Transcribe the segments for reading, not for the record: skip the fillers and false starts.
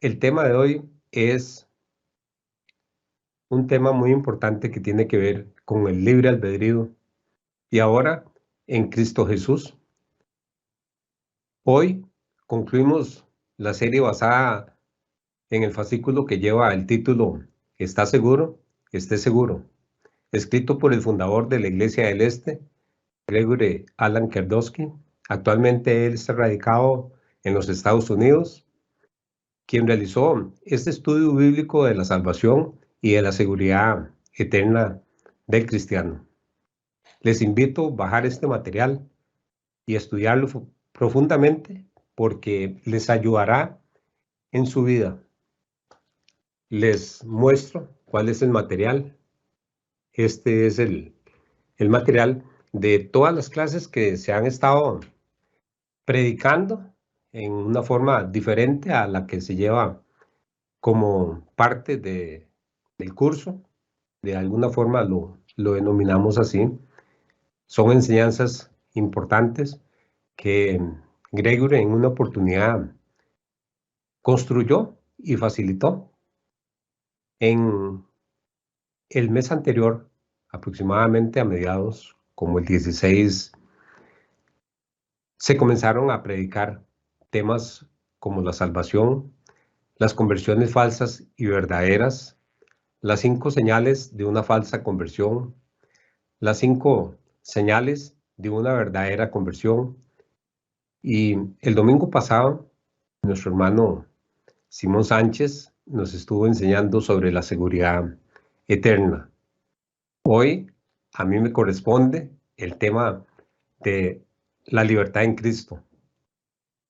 El tema de hoy es un tema muy importante que tiene que ver con el libre albedrío y ahora en Cristo Jesús. Hoy concluimos la serie basada en el fascículo que lleva el título ¿Está seguro? Esté seguro, escrito por el fundador de la Iglesia del Este, Gregory Alan Kerdosky. Actualmente él está radicado en los Estados Unidos, quien realizó este estudio bíblico de la salvación y de la seguridad eterna del cristiano. Les invito a bajar este material y estudiarlo profundamente porque les ayudará en su vida. Les muestro cuál es el material. Este es el material de todas las clases que se han estado predicando en una forma diferente a la que se lleva como parte del curso. De alguna forma lo denominamos así. Son enseñanzas importantes que Gregory en una oportunidad construyó y facilitó. En el mes anterior, aproximadamente a mediados, como el 16, se comenzaron a predicar temas como la salvación, las conversiones falsas y verdaderas, las 5 señales de una falsa conversión, las 5 señales de una verdadera conversión. Y el domingo pasado, nuestro hermano Simón Sánchez nos estuvo enseñando sobre la seguridad eterna. Hoy a mí me corresponde el tema de la libertad en Cristo.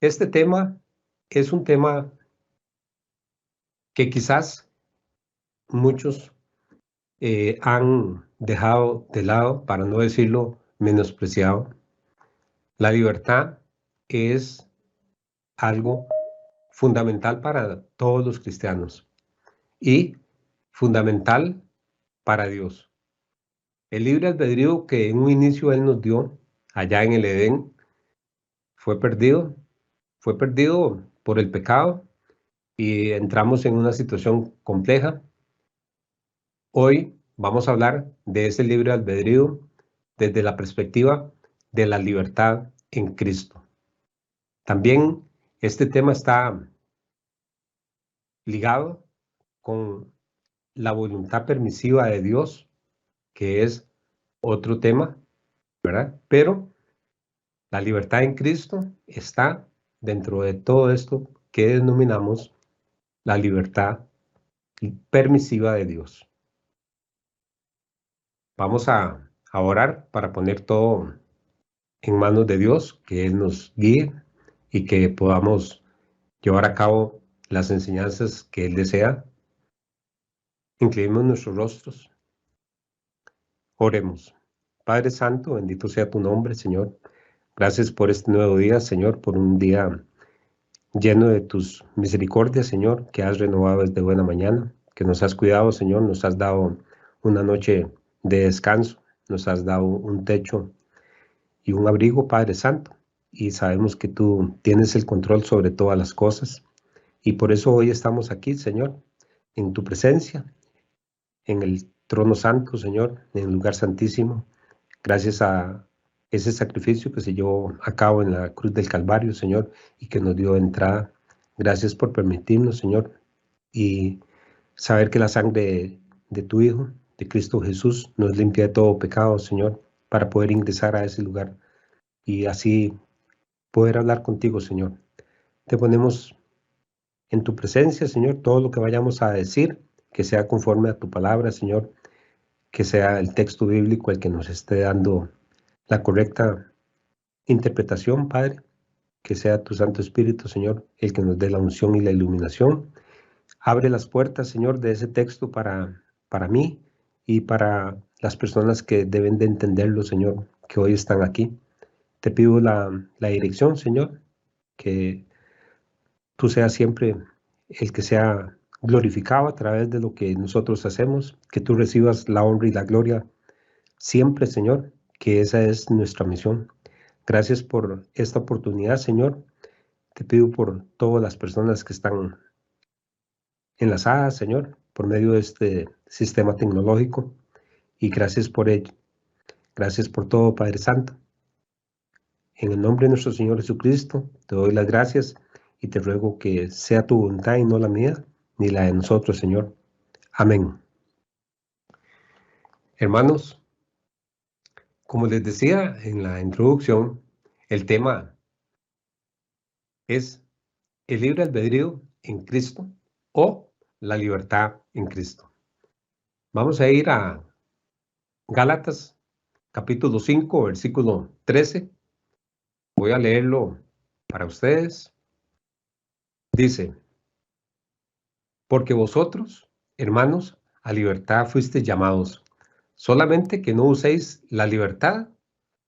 Este tema es un tema que quizás muchos han dejado de lado, para no decirlo menospreciado. La libertad es algo fundamental para todos los cristianos y fundamental para Dios. El libre albedrío que en un inicio Él nos dio allá en el Edén fue perdido por el pecado y entramos en una situación compleja. Hoy vamos a hablar de ese libre albedrío desde la perspectiva de la libertad en Cristo. También este tema está ligado con la voluntad permisiva de Dios, que es otro tema, ¿verdad? Pero la libertad en Cristo está dentro de todo esto que denominamos la libertad permisiva de Dios. Vamos a orar para poner todo en manos de Dios, que Él nos guíe y que podamos llevar a cabo las enseñanzas que Él desea. Inclinemos nuestros rostros. Oremos. Padre Santo, bendito sea tu nombre, Señor. Gracias por este nuevo día, Señor, por un día lleno de tus misericordias, Señor, que has renovado desde buena mañana, que nos has cuidado, Señor, nos has dado una noche de descanso, nos has dado un techo y un abrigo, Padre Santo, y sabemos que tú tienes el control sobre todas las cosas, y por eso hoy estamos aquí, Señor, en tu presencia, en el trono santo, Señor, en el lugar santísimo, gracias a ese sacrificio que se llevó a cabo en la cruz del Calvario, Señor, y que nos dio entrada. Gracias por permitirnos, Señor, y saber que la sangre de tu Hijo, de Cristo Jesús, nos limpia de todo pecado, Señor, para poder ingresar a ese lugar y así poder hablar contigo, Señor. Te ponemos en tu presencia, Señor, todo lo que vayamos a decir, que sea conforme a tu palabra, Señor, que sea el texto bíblico el que nos esté dando la correcta interpretación, Padre, que sea tu Santo Espíritu, Señor, el que nos dé la unción y la iluminación. Abre las puertas, Señor, de ese texto para mí y para las personas que deben de entenderlo, Señor, que hoy están aquí. Te pido la dirección, Señor, que tú seas siempre el que sea glorificado a través de lo que nosotros hacemos, que tú recibas la honra y la gloria siempre, Señor, que esa es nuestra misión. Gracias por esta oportunidad, Señor. Te pido por todas las personas que están enlazadas, Señor, por medio de este sistema tecnológico. Y gracias por ello. Gracias por todo, Padre Santo. En el nombre de nuestro Señor Jesucristo, te doy las gracias y te ruego que sea tu voluntad y no la mía, ni la de nosotros, Señor. Amén. Hermanos, como les decía en la introducción, el tema es el libre albedrío en Cristo o la libertad en Cristo. Vamos a ir a Gálatas, capítulo 5, versículo 13. Voy a leerlo para ustedes. Dice: porque vosotros, hermanos, a libertad fuisteis llamados, solamente que no uséis la libertad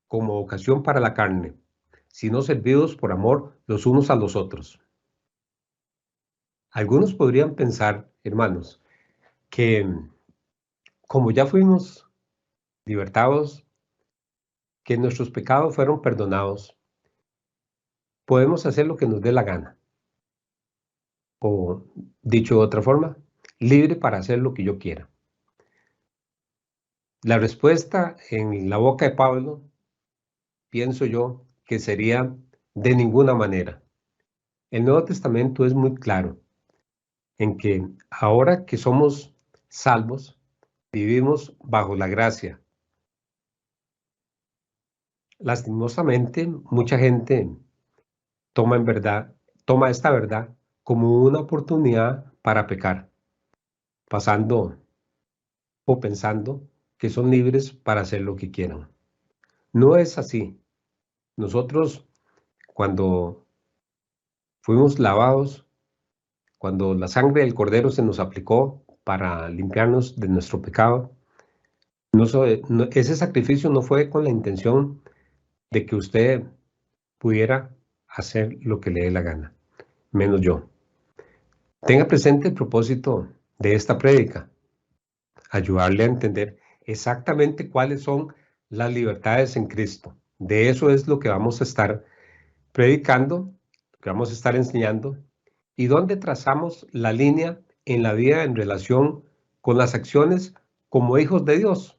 como ocasión para la carne, sino servidos por amor los unos a los otros. Algunos podrían pensar, hermanos, que como ya fuimos libertados, que nuestros pecados fueron perdonados, podemos hacer lo que nos dé la gana. O, dicho de otra forma, libre para hacer lo que yo quiera. La respuesta en la boca de Pablo, pienso yo, que sería de ninguna manera. El Nuevo Testamento es muy claro en que ahora que somos salvos, vivimos bajo la gracia. Lastimosamente, mucha gente toma esta verdad como una oportunidad para pecar, pasando o pensando que son libres para hacer lo que quieran. No es así. Nosotros, cuando fuimos lavados, cuando la sangre del Cordero se nos aplicó para limpiarnos de nuestro pecado, ese sacrificio no fue con la intención de que usted pudiera hacer lo que le dé la gana, menos yo. Tenga presente el propósito de esta prédica: ayudarle a entender exactamente cuáles son las libertades en Cristo. De eso es lo que vamos a estar predicando, lo que vamos a estar enseñando, y donde trazamos la línea en la vida en relación con las acciones como hijos de Dios.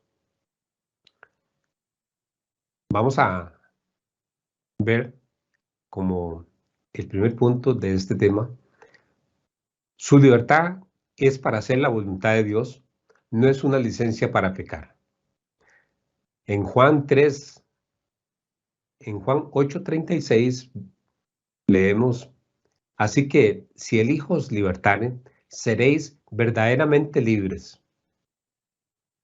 Vamos a ver como el primer punto de este tema: su libertad es para hacer la voluntad de Dios, no es una licencia para pecar. En Juan 8:36 leemos: así que si el Hijo os libertare, seréis verdaderamente libres.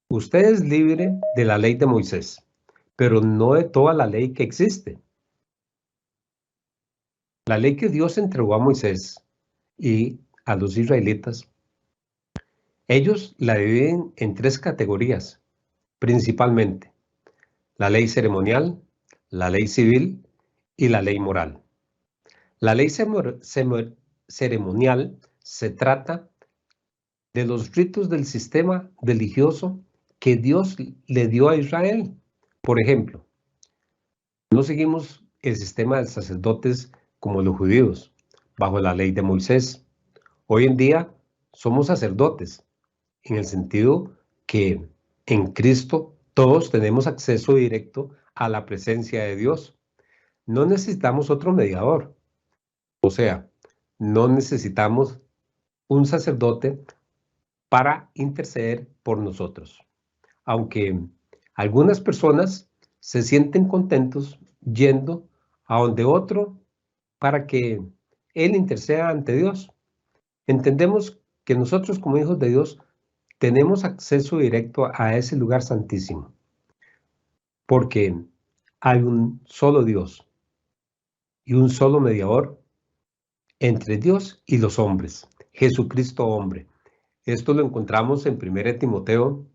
Usted es libre de la ley de Moisés, pero no de toda la ley que existe. La ley que Dios entregó a Moisés y a los israelitas, ellos la dividen en 3 categorías, principalmente: la ley ceremonial, la ley civil y la ley moral. La ley ceremonial se trata de los ritos del sistema religioso que Dios le dio a Israel. Por ejemplo, no seguimos el sistema de sacerdotes como los judíos, bajo la ley de Moisés. Hoy en día somos sacerdotes, en el sentido que en Cristo todos tenemos acceso directo a la presencia de Dios. No necesitamos otro mediador. O sea, no necesitamos un sacerdote para interceder por nosotros. Aunque algunas personas se sienten contentos yendo a donde otro para que Él interceda ante Dios, entendemos que nosotros como hijos de Dios tenemos acceso directo a ese lugar santísimo, porque hay un solo Dios y un solo mediador entre Dios y los hombres, Jesucristo hombre. Esto lo encontramos en 1 Timoteo,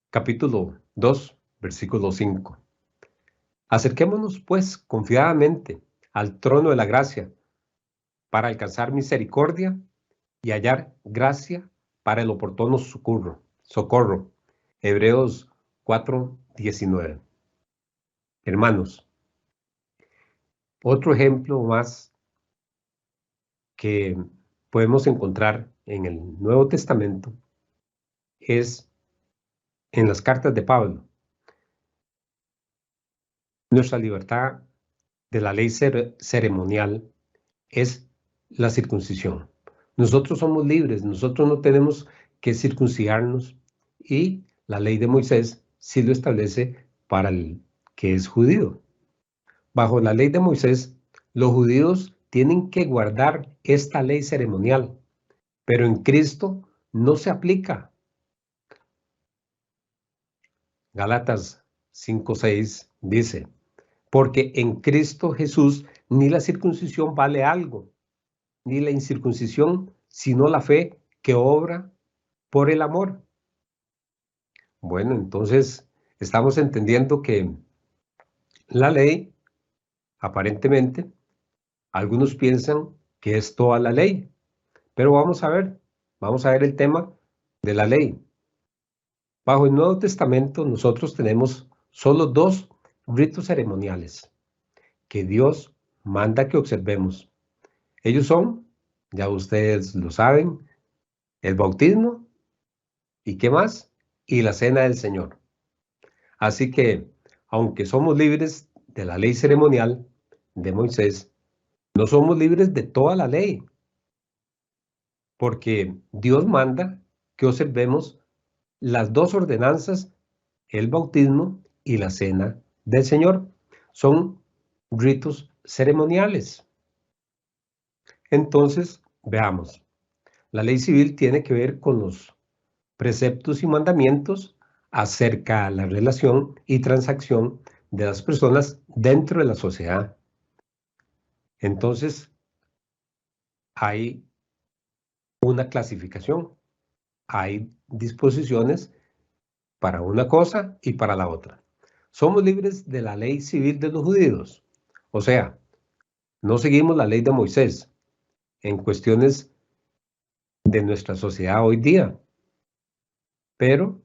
capítulo 2, versículo 5. Acerquémonos, pues, confiadamente al trono de la gracia para alcanzar misericordia y hallar gracia para el oportuno socorro. Hebreos 4:19. Hermanos, otro ejemplo más que podemos encontrar en el Nuevo Testamento es en las cartas de Pablo. Nuestra libertad de la ley ceremonial es la circuncisión. Nosotros somos libres, nosotros no tenemos que circuncidarnos, y la ley de Moisés sí lo establece para el que es judío. Bajo la ley de Moisés, los judíos tienen que guardar esta ley ceremonial, pero en Cristo no se aplica. Gálatas 5:6 dice: porque en Cristo Jesús ni la circuncisión vale algo, ni la incircuncisión, sino la fe que obra por el amor. Bueno, entonces estamos entendiendo que la ley, aparentemente, algunos piensan que es toda la ley, pero vamos a ver el tema de la ley. Bajo el Nuevo Testamento nosotros tenemos solo 2 ritos ceremoniales que Dios manda que observemos. Ellos son, ya ustedes lo saben, el bautismo y ¿qué más? Y la cena del Señor. Así que, aunque somos libres de la ley ceremonial de Moisés, no somos libres de toda la ley, porque Dios manda que observemos las 2 ordenanzas, el bautismo y la cena del Señor. Son ritos ceremoniales. Entonces, veamos. La ley civil tiene que ver con los preceptos y mandamientos acerca de la relación y transacción de las personas dentro de la sociedad. Entonces, hay una clasificación, hay disposiciones para una cosa y para la otra. Somos libres de la ley civil de los judíos, o sea, no seguimos la ley de Moisés en cuestiones de nuestra sociedad hoy día, pero,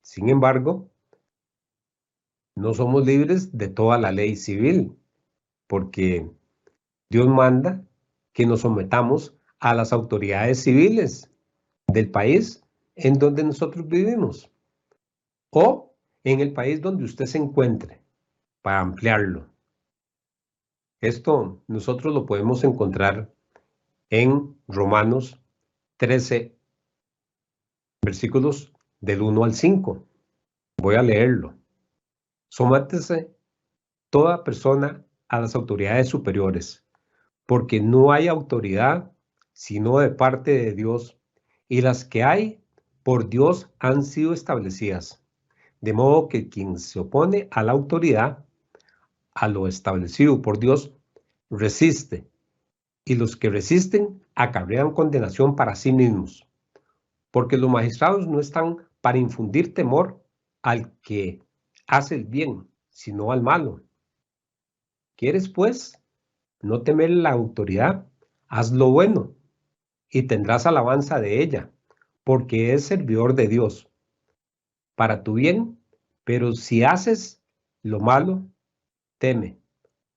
sin embargo, no somos libres de toda la ley civil, porque Dios manda que nos sometamos a las autoridades civiles del país en donde nosotros vivimos o en el país donde usted se encuentre, para ampliarlo. Esto nosotros lo podemos encontrar en Romanos 13, versículos del 1 al 5. Voy a leerlo. Sométese toda persona a las autoridades superiores, porque no hay autoridad sino de parte de Dios, y las que hay por Dios han sido establecidas. De modo que quien se opone a la autoridad, a lo establecido por Dios, resiste, y los que resisten acarrean condenación para sí mismos, porque los magistrados no están para infundir temor al que hace el bien, sino al malo. ¿Quieres, pues, no temer la autoridad? Haz lo bueno y tendrás alabanza de ella, porque es servidor de Dios, para tu bien. Pero si haces lo malo, teme,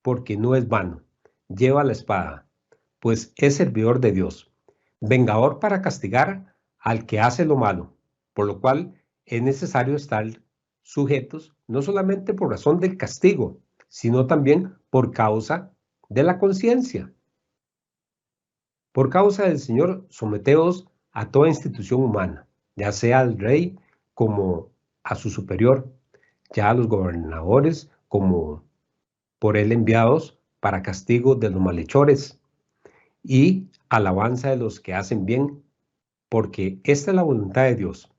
porque no es vano. Lleva la espada, pues es servidor de Dios, vengador para castigar al que hace lo malo, por lo cual es necesario estar sujetos, no solamente por razón del castigo, sino también por causa de la conciencia. Por causa del Señor, someteos a toda institución humana, ya sea al rey como a su superior, ya a los gobernadores como por él enviados para castigo de los malhechores y alabanza de los que hacen bien, porque esta es la voluntad de Dios,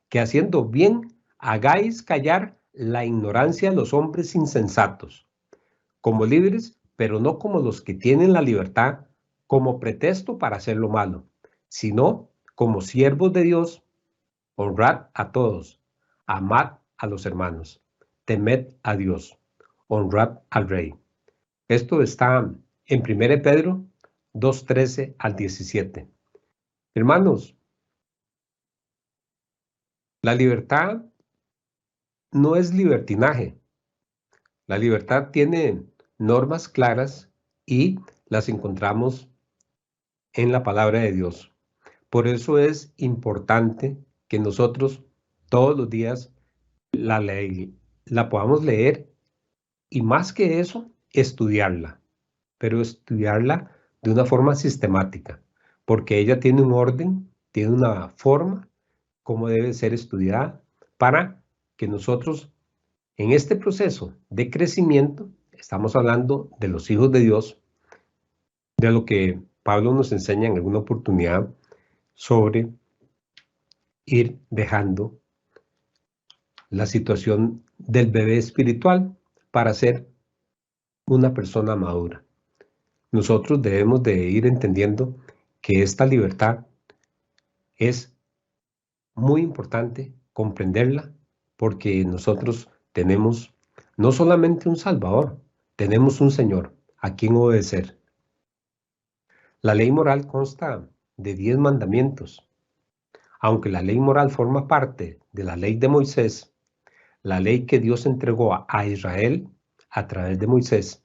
que haciendo bien hagáis callar la ignorancia de los hombres insensatos, como libres, pero no como los que tienen la libertad como pretexto para hacer lo malo, sino como siervos de Dios. Honrad a todos, amad a los hermanos, temed a Dios, honrad al rey. Esto está en 1 Pedro 2:13 al 17. Hermanos, la libertad no es libertinaje. La libertad tiene normas claras y las encontramos en la palabra de Dios. Por eso es importante que nosotros todos los días la ley la podamos leer y más que eso, estudiarla, pero estudiarla de una forma sistemática, porque ella tiene un orden, tiene una forma como debe ser estudiada para que nosotros en este proceso de crecimiento, estamos hablando de los hijos de Dios, de lo que Pablo nos enseña en alguna oportunidad sobre ir dejando la situación del bebé espiritual para ser una persona madura. Nosotros debemos de ir entendiendo que esta libertad es muy importante comprenderla porque nosotros tenemos no solamente un Salvador, tenemos un Señor a quien obedecer. La ley moral consta de 10 mandamientos. Aunque la ley moral forma parte de la ley de Moisés, la ley que Dios entregó a Israel a través de Moisés,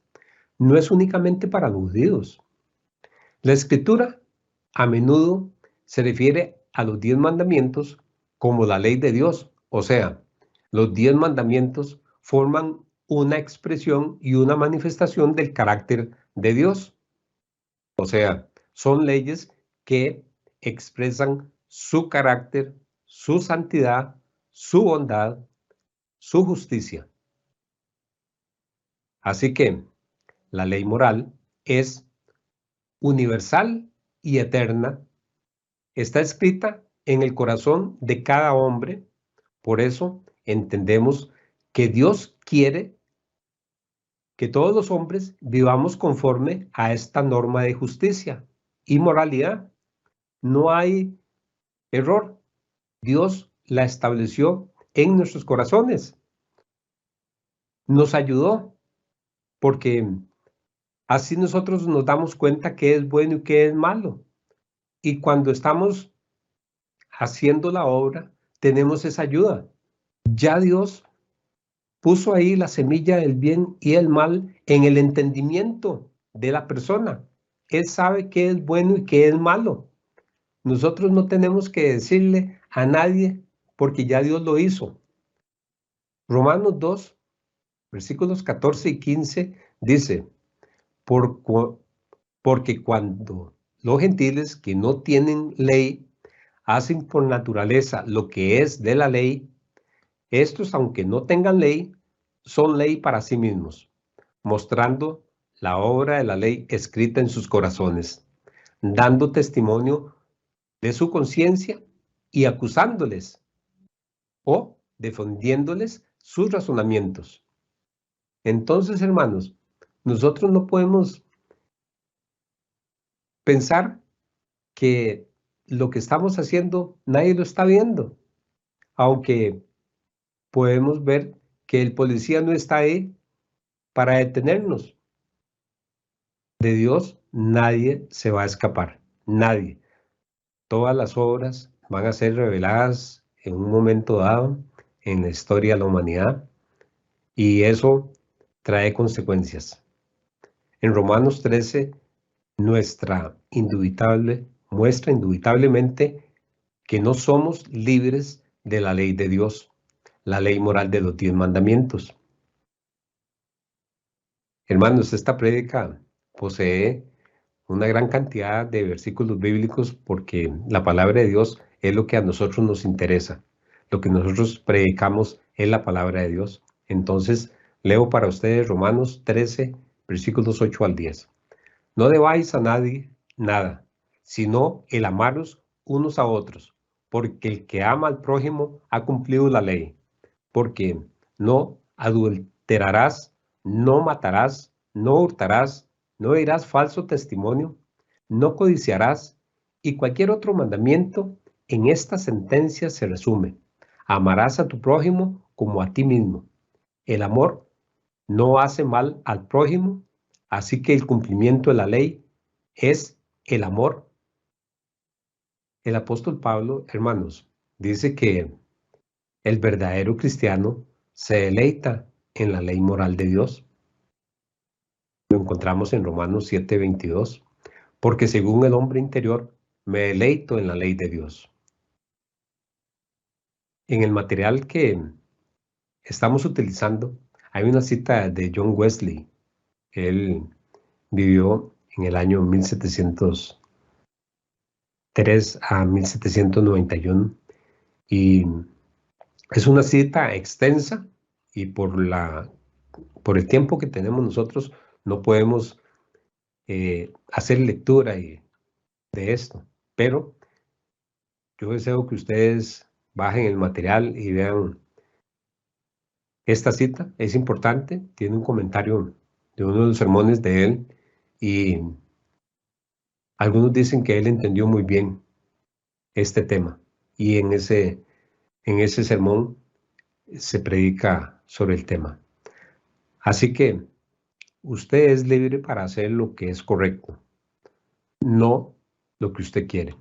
no es únicamente para los judíos. La Escritura a menudo se refiere a los 10 mandamientos como la ley de Dios, o sea, los 10 mandamientos forman una expresión y una manifestación del carácter de Dios, o sea, son leyes que expresan su carácter, su santidad, su bondad, su justicia. Así que la ley moral es universal y eterna. Está escrita en el corazón de cada hombre. Por eso entendemos que Dios quiere que todos los hombres vivamos conforme a esta norma de justicia y moralidad. No hay error. Dios la estableció en nuestros corazones. Nos ayudó porque así nosotros nos damos cuenta qué es bueno y qué es malo. Y cuando estamos haciendo la obra, tenemos esa ayuda. Ya Dios puso ahí la semilla del bien y el mal en el entendimiento de la persona. Él sabe qué es bueno y qué es malo. Nosotros no tenemos que decirle a nadie porque ya Dios lo hizo. Romanos 2, versículos 14 y 15 dice, porque cuando los gentiles que no tienen ley hacen por naturaleza lo que es de la ley, estos, aunque no tengan ley, son ley para sí mismos, mostrando la obra de la ley escrita en sus corazones, dando testimonio de su conciencia y acusándoles o defendiéndoles sus razonamientos. Entonces, hermanos, nosotros no podemos pensar que lo que estamos haciendo nadie lo está viendo, aunque podemos ver que el policía no está ahí para detenernos. De Dios nadie se va a escapar, nadie. Todas las obras van a ser reveladas en un momento dado en la historia de la humanidad y eso trae consecuencias. En Romanos 13, muestra indubitablemente que no somos libres de la ley de Dios, la ley moral de los 10 mandamientos. Hermanos, esta prédica posee una gran cantidad de versículos bíblicos porque la palabra de Dios es lo que a nosotros nos interesa. Lo que nosotros predicamos es la palabra de Dios. Entonces, leo para ustedes Romanos 13, versículos 8 al 10. No debáis a nadie nada, sino el amaros unos a otros, porque el que ama al prójimo ha cumplido la ley. Porque no adulterarás, no matarás, no hurtarás, no dirás falso testimonio, no codiciarás, y cualquier otro mandamiento en esta sentencia se resume. Amarás a tu prójimo como a ti mismo. El amor no hace mal al prójimo, así que el cumplimiento de la ley es el amor. El apóstol Pablo, hermanos, dice que el verdadero cristiano se deleita en la ley moral de Dios. Lo encontramos en Romanos 7:22. Porque según el hombre interior, me deleito en la ley de Dios. En el material que estamos utilizando, hay una cita de John Wesley. Él vivió en el año 1703 a 1791 y es una cita extensa y por el tiempo que tenemos nosotros no podemos hacer lectura de esto, pero yo deseo que ustedes bajen el material y vean esta cita. Es importante, tiene un comentario de uno de los sermones de él y algunos dicen que él entendió muy bien este tema y en ese sermón se predica sobre el tema. Así que usted es libre para hacer lo que es correcto, no lo que usted quiere.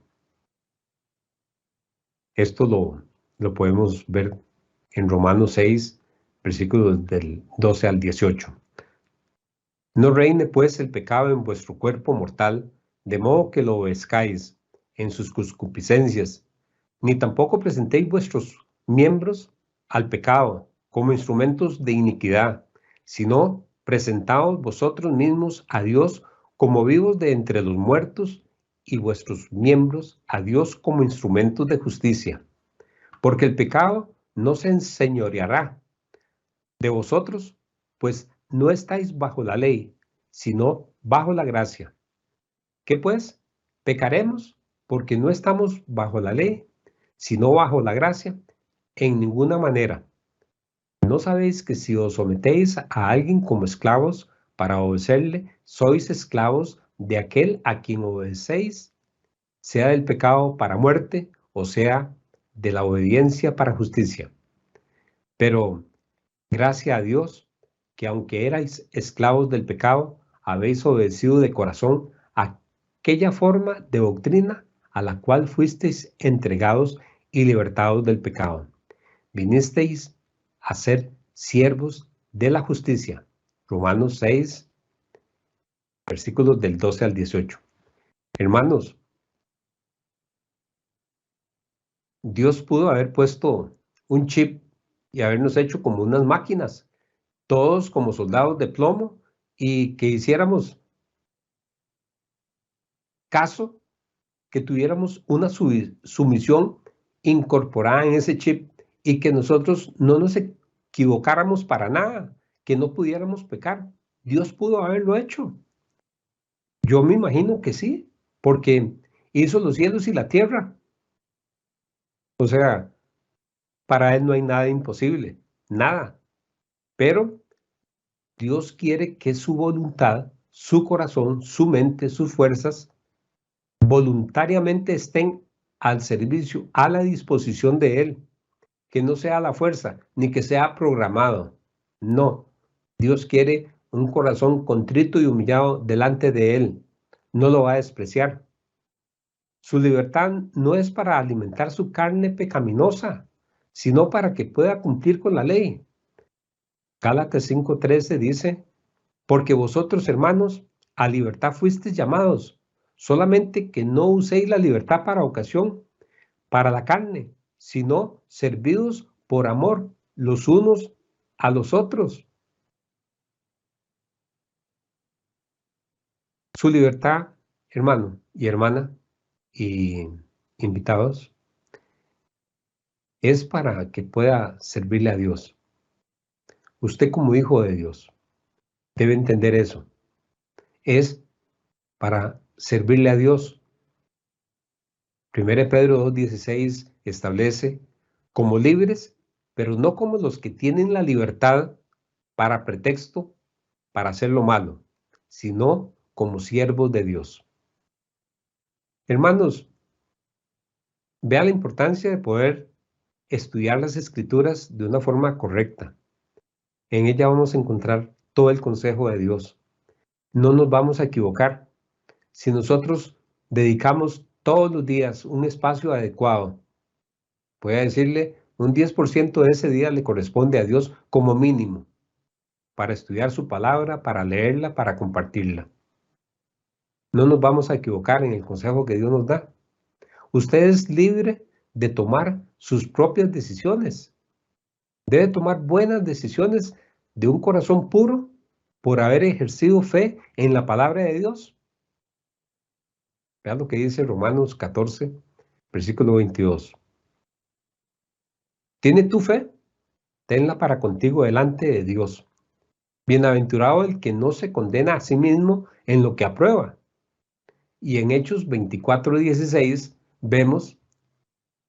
Esto lo podemos ver en Romanos 6, versículos del 12 al 18. No reine pues el pecado en vuestro cuerpo mortal, de modo que lo obedezcáis en sus concupiscencias, ni tampoco presentéis vuestros miembros al pecado como instrumentos de iniquidad, sino presentaos vosotros mismos a Dios como vivos de entre los muertos y vuestros miembros a Dios como instrumentos de justicia. Porque el pecado no se enseñoreará de vosotros, pues no estáis bajo la ley, sino bajo la gracia. ¿Qué pues? ¿Pecaremos porque no estamos bajo la ley, sino bajo la gracia? En ninguna manera. ¿No sabéis que si os sometéis a alguien como esclavos para obedecerle, sois esclavos de aquel a quien obedecéis, sea del pecado para muerte o sea de la obediencia para justicia? Pero gracias a Dios, que aunque erais esclavos del pecado, habéis obedecido de corazón a aquella forma de doctrina a la cual fuisteis entregados y libertados del pecado. Vinisteis a ser siervos de la justicia. Romanos 6, versículos del 12 al 18. Hermanos, Dios pudo haber puesto un chip y habernos hecho como unas máquinas, todos como soldados de plomo, y que hiciéramos caso, que tuviéramos una sumisión incorporada en ese chip y que nosotros no nos equivocáramos para nada, que no pudiéramos pecar. Dios pudo haberlo hecho. Yo me imagino que sí, porque hizo los cielos y la tierra. O sea, para Él no hay nada imposible, nada. Pero Dios quiere que su voluntad, su corazón, su mente, sus fuerzas, voluntariamente estén al servicio, a la disposición de Él, que no sea a la fuerza, ni que sea programado. No, Dios quiere un corazón contrito y humillado delante de Él. No lo va a despreciar. Su libertad no es para alimentar su carne pecaminosa, sino para que pueda cumplir con la ley. Gálatas 5:13 dice: porque vosotros, hermanos, a libertad fuisteis llamados, solamente que no uséis la libertad para ocasión, para la carne, sino servidos por amor los unos a los otros. Su libertad, hermano y hermana y invitados, es para que pueda servirle a Dios. Usted como hijo de Dios debe entender eso. Es para servirle a Dios. 1 Pedro 2:16 establece como libres, pero no como los que tienen la libertad para pretexto para hacer lo malo, sino como siervos de Dios. Hermanos, vea la importancia de poder estudiar las Escrituras de una forma correcta. En ella vamos a encontrar todo el consejo de Dios. No nos vamos a equivocar. Si nosotros dedicamos todos los días un espacio adecuado, voy a decirle, un 10% de ese día le corresponde a Dios como mínimo, para estudiar su palabra, para leerla, para compartirla. No nos vamos a equivocar en el consejo que Dios nos da. Usted es libre de tomar sus propias decisiones. Debe tomar buenas decisiones de un corazón puro por haber ejercido fe en la palabra de Dios. Vean lo que dice Romanos 14, versículo 22. ¿Tiene tu fe? Tenla para contigo delante de Dios. Bienaventurado el que no se condena a sí mismo en lo que aprueba. Y en Hechos 24:16 vemos,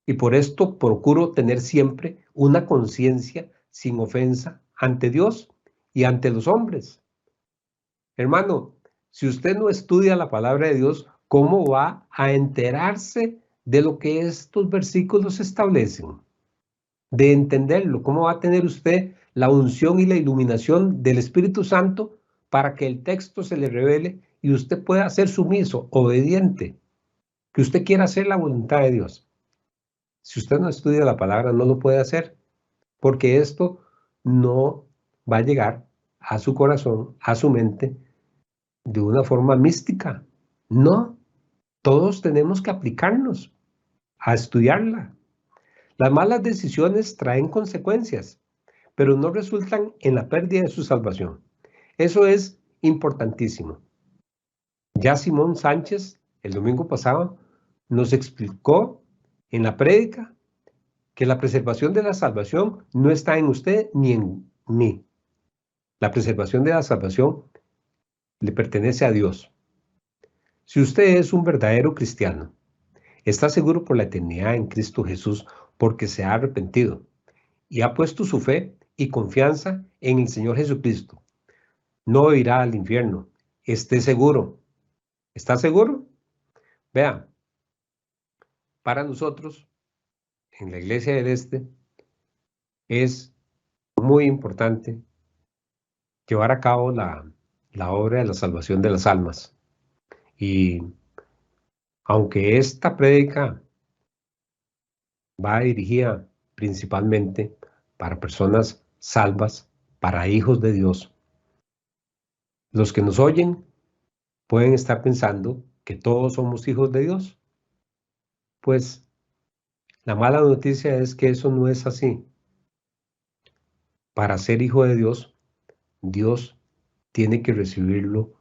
y por esto procuro tener siempre una conciencia sin ofensa ante Dios y ante los hombres. Hermano, si usted no estudia la palabra de Dios, ¿cómo va a enterarse de lo que estos versículos establecen? De entenderlo, ¿cómo va a tener usted la unción y la iluminación del Espíritu Santo para que el texto se le revele y usted pueda ser sumiso, obediente, que usted quiera hacer la voluntad de Dios? Si usted no estudia la palabra, no lo puede hacer, porque esto no va a llegar a su corazón, a su mente, de una forma mística. No, todos tenemos que aplicarnos a estudiarla. Las malas decisiones traen consecuencias, pero no resultan en la pérdida de su salvación. Eso es importantísimo. Ya Simón Sánchez, el domingo pasado, nos explicó en la prédica que la preservación de la salvación no está en usted ni en mí. La preservación de la salvación le pertenece a Dios. Si usted es un verdadero cristiano, está seguro por la eternidad en Cristo Jesús porque se ha arrepentido y ha puesto su fe y confianza en el Señor Jesucristo, no irá al infierno. Esté seguro. ¿Está seguro? Vea, para nosotros, en la Iglesia del Este, es muy importante llevar a cabo la obra de la salvación de las almas. Y aunque esta prédica va dirigida principalmente para personas salvas, para hijos de Dios, los que nos oyen pueden estar pensando que todos somos hijos de Dios. Pues la mala noticia es que eso no es así. Para ser hijo de Dios, Dios tiene que recibirlo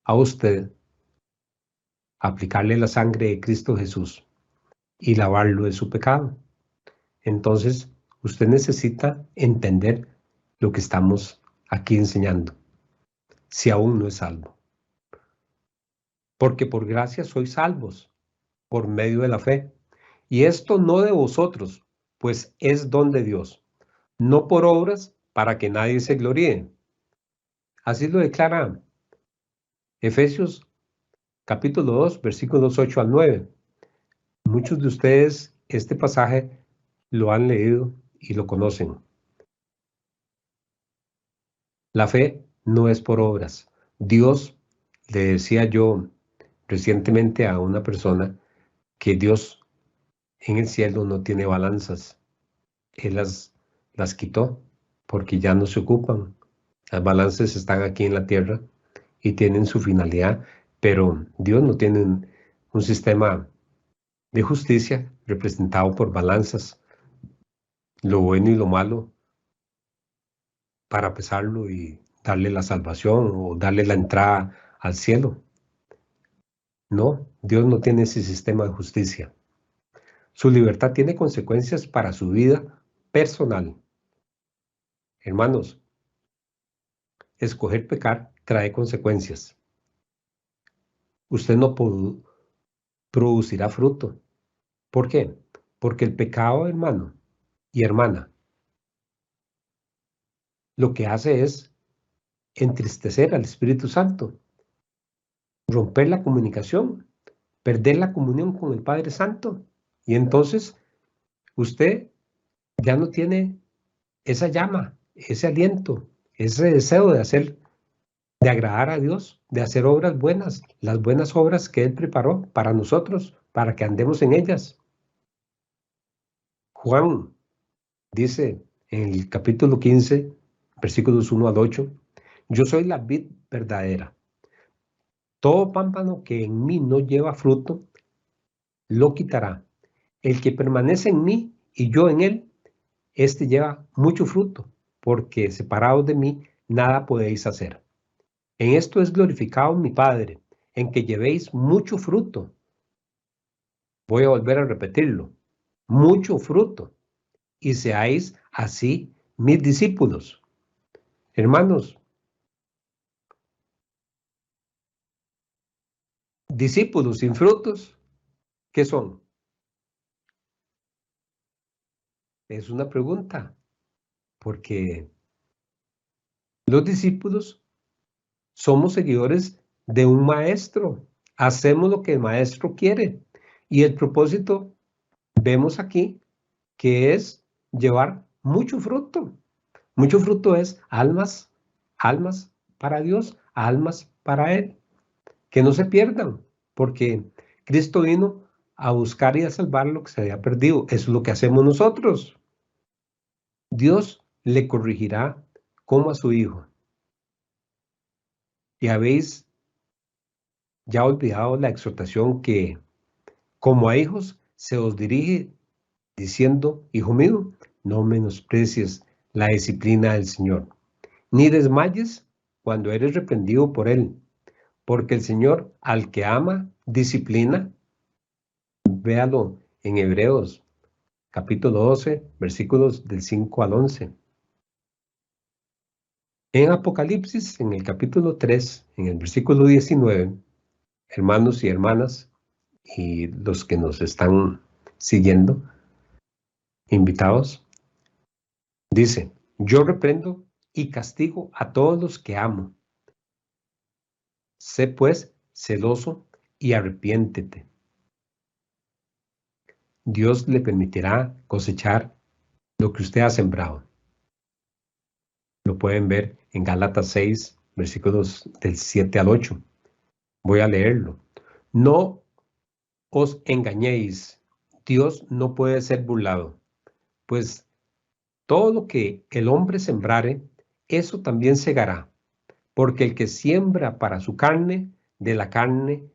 a usted, aplicarle la sangre de Cristo Jesús y lavarlo de su pecado. Entonces, usted necesita entender lo que estamos aquí enseñando, si aún no es salvo. Porque por gracia sois salvos, por medio de la fe. Y esto no de vosotros, pues es don de Dios, no por obras para que nadie se gloríe. Así lo declara Efesios capítulo 2, versículos 8 al 9. Muchos de ustedes este pasaje lo han leído y lo conocen. La fe no es por obras. Dios, le decía yo recientemente a una persona, que Dios en el cielo no tiene balanzas. Él las quitó porque ya no se ocupan. Las balanzas están aquí en la tierra y tienen su finalidad, pero Dios no tiene un sistema de justicia representado por balanzas, lo bueno y lo malo, para pesarlo y darle la salvación o darle la entrada al cielo. No, Dios no tiene ese sistema de justicia. Su libertad tiene consecuencias para su vida personal. Hermanos, escoger pecar trae consecuencias. Usted no producirá fruto. ¿Por qué? Porque el pecado, hermano y hermana, lo que hace es entristecer al Espíritu Santo, romper la comunicación, perder la comunión con el Padre Santo. Y entonces usted ya no tiene esa llama, ese aliento, ese deseo de agradar a Dios, de hacer obras buenas, las buenas obras que Él preparó para nosotros, para que andemos en ellas. Juan dice en el capítulo 15, versículos 1 al 8, yo soy la vid verdadera. Todo pámpano que en mí no lleva fruto, lo quitará. El que permanece en mí y yo en él, este lleva mucho fruto, porque separados de mí, nada podéis hacer. En esto es glorificado mi Padre, en que llevéis mucho fruto. Voy a volver a repetirlo, mucho fruto, y seáis así mis discípulos. Hermanos, discípulos sin frutos, ¿qué son? Es una pregunta, porque los discípulos somos seguidores de un maestro, hacemos lo que el maestro quiere, y el propósito, vemos aquí, que es llevar mucho fruto. Mucho fruto es almas, almas para Dios, almas para Él, que no se pierdan, porque Cristo vino a buscar y a salvar lo que se había perdido. Eso es lo que hacemos nosotros. Dios le corregirá como a su Hijo. Y habéis ya olvidado la exhortación que, como a hijos, se os dirige diciendo, Hijo mío, no menosprecies la disciplina del Señor, ni desmayes cuando eres reprendido por Él, porque el Señor al que ama, disciplina. Véalo en Hebreos, capítulo 12, versículos del 5 al 11. En Apocalipsis, en el capítulo 3, en el versículo 19, hermanos y hermanas, y los que nos están siguiendo, invitados, dice, yo reprendo y castigo a todos los que amo. Sé pues celoso y arrepiéntete. Dios le permitirá cosechar lo que usted ha sembrado. Lo pueden ver en Gálatas 6, versículos del 7 al 8. Voy a leerlo. No os engañéis, Dios no puede ser burlado, pues todo lo que el hombre sembrare, eso también segará, porque el que siembra para su carne, de la carne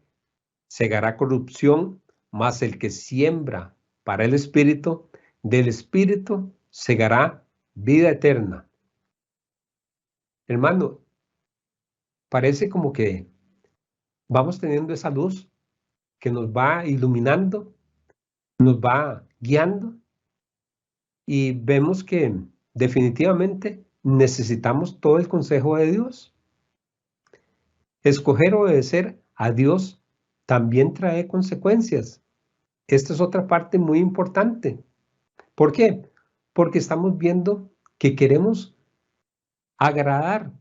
segará corrupción, mas el que siembra para el Espíritu, del Espíritu segará vida eterna. Hermano, parece como que vamos teniendo esa luz que nos va iluminando, nos va guiando y vemos que definitivamente necesitamos todo el consejo de Dios. Escoger obedecer a Dios también trae consecuencias. Esta es otra parte muy importante. ¿Por qué? Porque estamos viendo que queremos agradar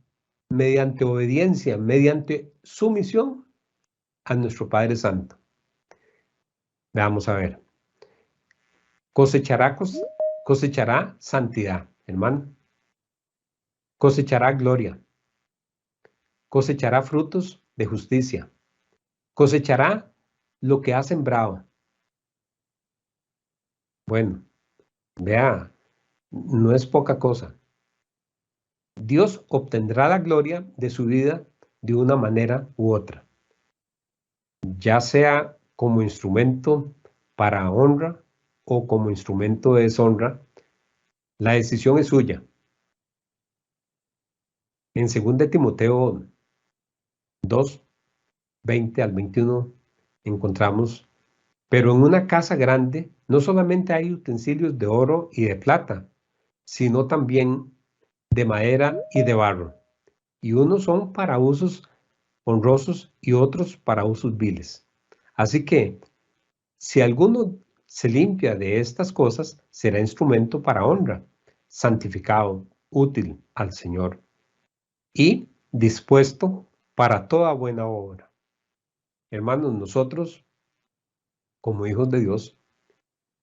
mediante obediencia, mediante sumisión a nuestro Padre Santo. Vamos a ver. Cosechará santidad, hermano. Cosechará gloria. Cosechará frutos de justicia. Cosechará lo que ha sembrado. Bueno, vea, no es poca cosa. Dios obtendrá la gloria de su vida de una manera u otra, ya sea como instrumento para honra o como instrumento de deshonra. La decisión es suya. En 2 Timoteo 2, 20 al 21 encontramos, pero en una casa grande no solamente hay utensilios de oro y de plata, sino también de madera y de barro, y unos son para usos honrosos y otros para usos viles. Así que, si alguno se limpia de estas cosas, será instrumento para honra, santificado, útil al Señor y dispuesto para toda buena obra. Hermanos, nosotros, como hijos de Dios,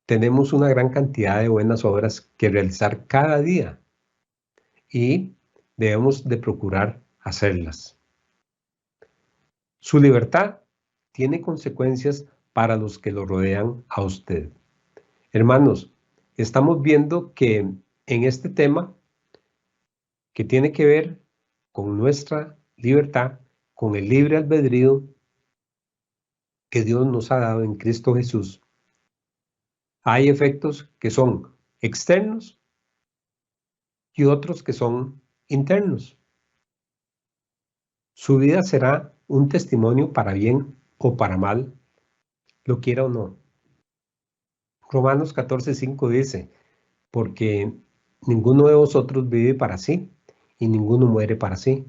tenemos una gran cantidad de buenas obras que realizar cada día y debemos de procurar hacerlas. Su libertad tiene consecuencias para los que lo rodean a usted. Hermanos, estamos viendo que en este tema que tiene que ver con nuestra libertad, con el libre albedrío, que Dios nos ha dado en Cristo Jesús, hay efectos que son externos y otros que son internos. Su vida será un testimonio para bien o para mal, lo quiera o no. Romanos 14:5 dice, porque ninguno de vosotros vive para sí y ninguno muere para sí.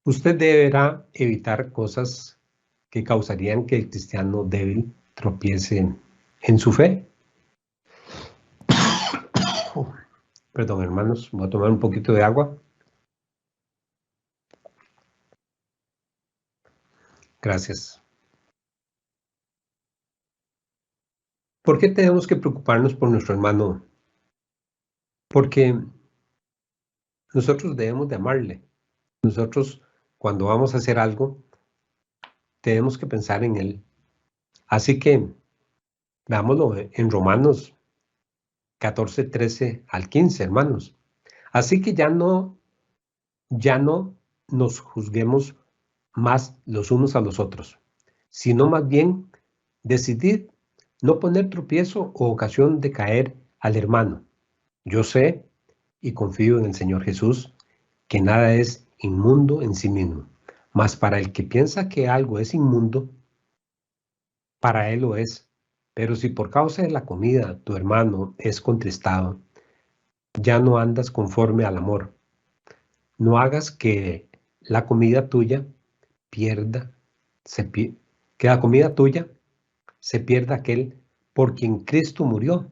Usted deberá evitar cosas que causarían que el cristiano débil tropiece en su fe. Perdón, hermanos, voy a tomar un poquito de agua. Gracias. ¿Por qué tenemos que preocuparnos por nuestro hermano? Porque nosotros debemos de amarle. Nosotros, cuando vamos a hacer algo, tenemos que pensar en él. Así que, veámoslo en Romanos 14:13 al 15, hermanos. Así que ya no nos juzguemos más los unos a los otros, sino más bien decidid no poner tropiezo o ocasión de caer al hermano. Yo sé y confío en el Señor Jesús que nada es inmundo en sí mismo, mas para el que piensa que algo es inmundo, para él lo es. Pero si por causa de la comida tu hermano es contristado, ya no andas conforme al amor. No hagas que la comida tuya pierda, que la comida tuya se pierda aquel por quien Cristo murió.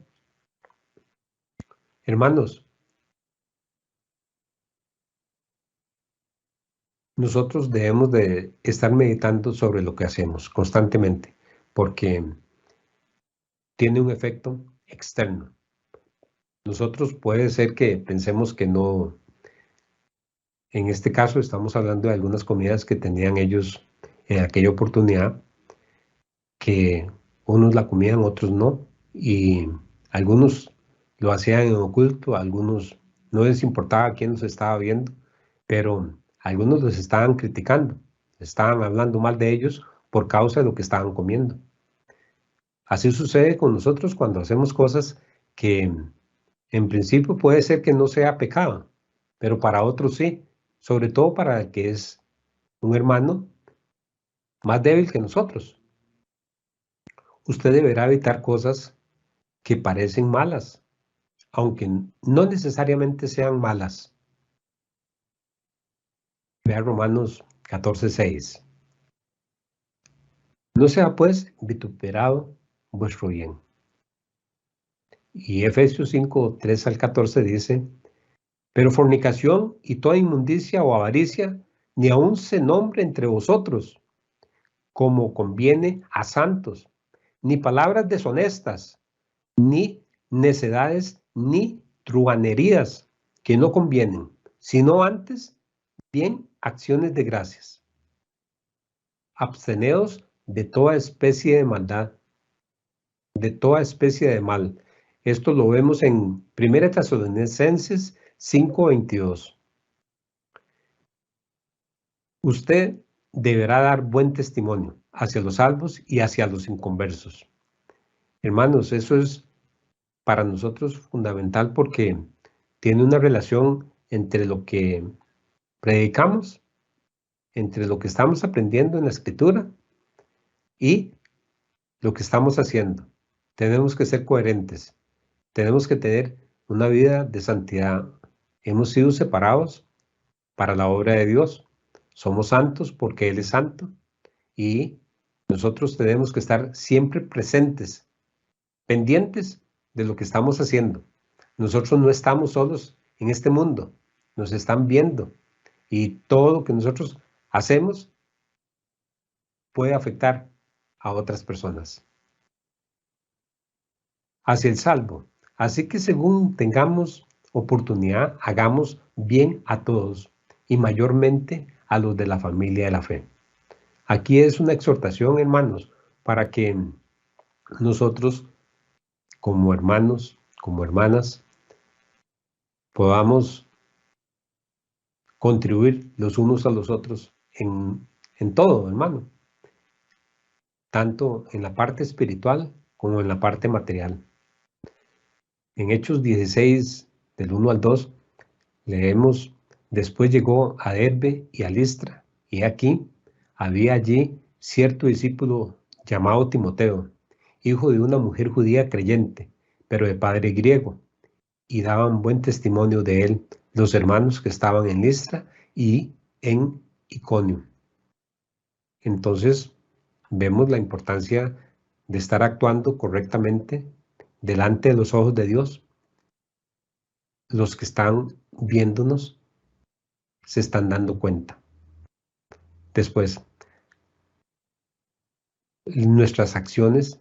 Hermanos, nosotros debemos de estar meditando sobre lo que hacemos constantemente, porque tiene un efecto externo. Nosotros puede ser que pensemos que no, en este caso estamos hablando de algunas comidas que tenían ellos en aquella oportunidad, que unos la comían, otros no, y algunos lo hacían en oculto, algunos no les importaba quién los estaba viendo, pero algunos los estaban criticando, estaban hablando mal de ellos por causa de lo que estaban comiendo. Así sucede con nosotros cuando hacemos cosas que en principio puede ser que no sea pecado, pero para otros sí, sobre todo para el que es un hermano más débil que nosotros. Usted deberá evitar cosas que parecen malas, aunque no necesariamente sean malas. Vea Romanos 14:6. No sea pues vituperado vuestro bien. Y Efesios 5:3 al 14 dice, pero fornicación y toda inmundicia o avaricia, ni aun se nombre entre vosotros, como conviene a santos, ni palabras deshonestas, ni necedades, ni truhanerías que no convienen, sino antes bien acciones de gracias. Absteneos de toda especie de maldad, de toda especie de mal. Esto lo vemos en 1 Tesalonicenses 5:22. Usted deberá dar buen testimonio hacia los salvos y hacia los inconversos. Hermanos, eso es para nosotros fundamental porque tiene una relación entre lo que predicamos, entre lo que estamos aprendiendo en la Escritura y lo que estamos haciendo. Tenemos que ser coherentes, tenemos que tener una vida de santidad. Hemos sido separados para la obra de Dios. Somos santos porque Él es santo y nosotros tenemos que estar siempre presentes, pendientes de lo que estamos haciendo. Nosotros no estamos solos en este mundo, nos están viendo y todo lo que nosotros hacemos puede afectar a otras personas. Hacia el salvo. Así que según tengamos oportunidad, hagamos bien a todos y mayormente a los de la familia de la fe. Aquí es una exhortación, hermanos, para que nosotros como hermanos, como hermanas, podamos contribuir los unos a los otros en en todo, hermano, tanto en la parte espiritual como en la parte material. En Hechos 16, del 1 al 2, leemos: después llegó a Derbe y a Listra, y aquí había allí cierto discípulo llamado Timoteo, hijo de una mujer judía creyente, pero de padre griego, y daban buen testimonio de él los hermanos que estaban en Listra y en Iconio. Entonces, vemos la importancia de estar actuando correctamente delante de los ojos de Dios. Los que están viéndonos se están dando cuenta. Después, nuestras acciones,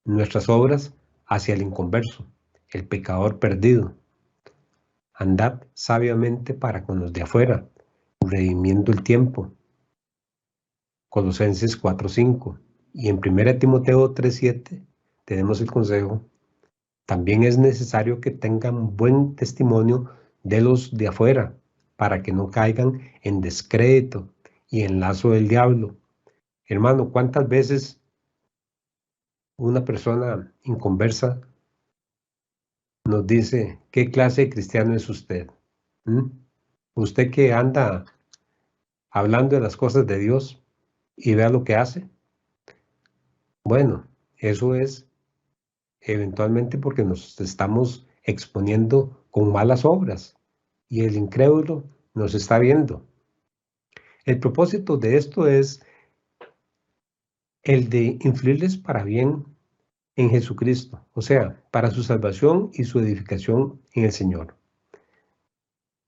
nuestras obras hacia el inconverso, el pecador perdido. Andad sabiamente para con los de afuera, redimiendo el tiempo. Colosenses 4:5. Y en 1 Timoteo 3:7 tenemos el consejo: también es necesario que tengan buen testimonio de los de afuera, para que no caigan en descrédito y en lazo del diablo. Hermano, ¿cuántas veces una persona inconversa nos dice: ¿qué clase de cristiano es usted? Usted que anda hablando de las cosas de Dios y vea lo que hace. Bueno, eso es eventualmente porque nos estamos exponiendo con malas obras y el incrédulo nos está viendo. El propósito de esto es el de influirles para bien en Jesucristo, o sea, para su salvación y su edificación en el Señor.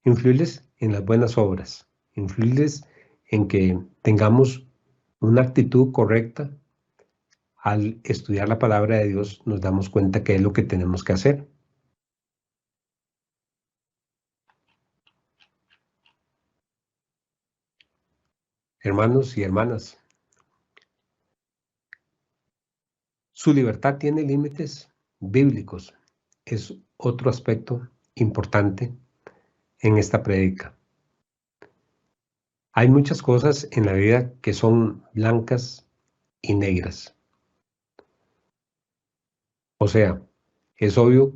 Influirles en las buenas obras, influirles en que tengamos una actitud correcta. Al estudiar la palabra de Dios nos damos cuenta que es lo que tenemos que hacer. Hermanos y hermanas, su libertad tiene límites bíblicos. Es otro aspecto importante en esta prédica. Hay muchas cosas en la vida que son blancas y negras. O sea, es obvio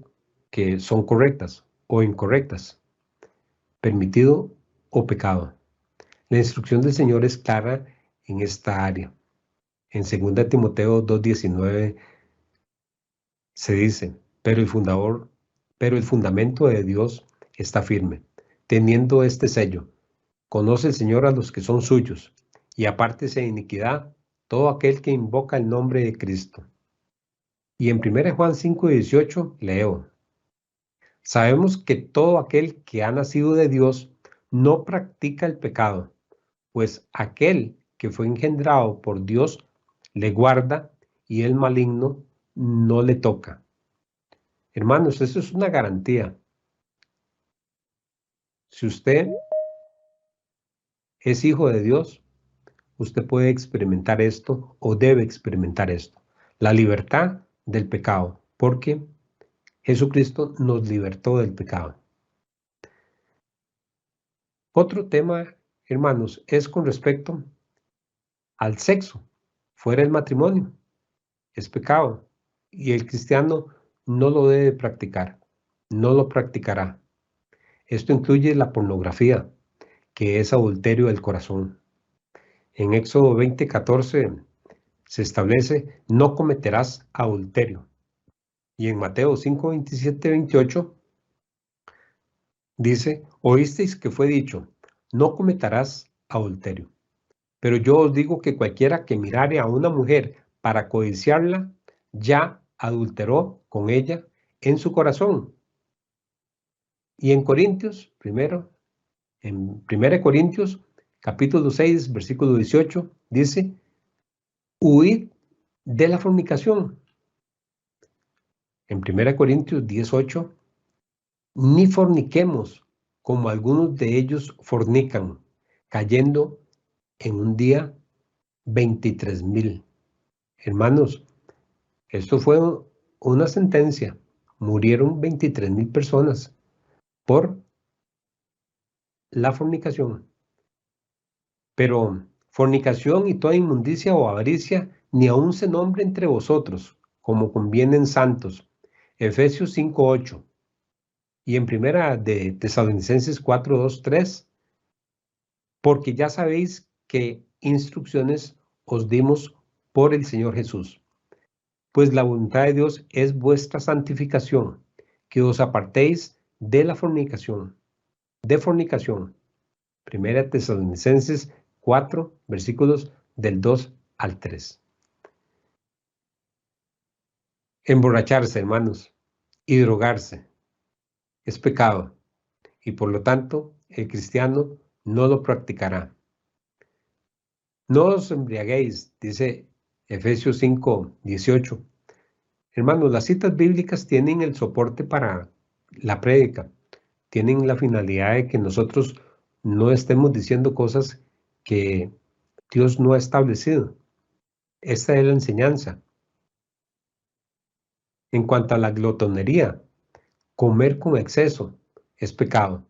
que son correctas o incorrectas, permitido o pecado. La instrucción del Señor es clara en esta área. En 2 Timoteo 2:19 se dice: pero el fundamento de Dios está firme, teniendo este sello: conoce el Señor a los que son suyos, y apártese de iniquidad todo aquel que invoca el nombre de Cristo. Y en 1 Juan 5:18 leo: sabemos que todo aquel que ha nacido de Dios no practica el pecado, pues aquel que fue engendrado por Dios le guarda y el maligno no le toca. Hermanos, eso es una garantía. Si usted es hijo de Dios, usted puede experimentar esto o debe experimentar esto: la libertad del pecado, porque Jesucristo nos libertó del pecado. Otro tema, hermanos, es con respecto al sexo fuera del matrimonio. Es pecado y el cristiano no lo debe practicar, no lo practicará. Esto incluye la pornografía, que es adulterio del corazón. En Éxodo 20:14 se establece: no cometerás adulterio. Y en Mateo 5:27-28 dice: oísteis que fue dicho, no cometerás adulterio. Pero yo os digo que cualquiera que mirare a una mujer para codiciarla, ya adulteró con ella en su corazón. Y en Corintios, en 1 Corintios, capítulo 6, versículo 18, dice: huid de la fornicación. En 1 Corintios 18, ni forniquemos como algunos de ellos fornican, cayendo en un día 23,000. Hermanos, esto fue una sentencia. Murieron 23,000 personas por la fornicación. Pero fornicación y toda inmundicia o avaricia, ni aun se nombre entre vosotros, como convienen santos. Efesios 5:8. Y en primera de Tesalonicenses 4:2-3, porque ya sabéis qué instrucciones os dimos por el Señor Jesús. Pues la voluntad de Dios es vuestra santificación, que os apartéis de la fornicación. De fornicación. Primera Tesalonicenses 4, versículos del 2 al 3. Emborracharse, hermanos, y drogarse es pecado, y por lo tanto el cristiano no lo practicará. No os embriaguéis, dice Efesios 5:18. Hermanos, las citas bíblicas tienen el soporte para la prédica, tienen la finalidad de que nosotros no estemos diciendo cosas que Dios no ha establecido. Esta es la enseñanza. En cuanto a la glotonería, comer con exceso es pecado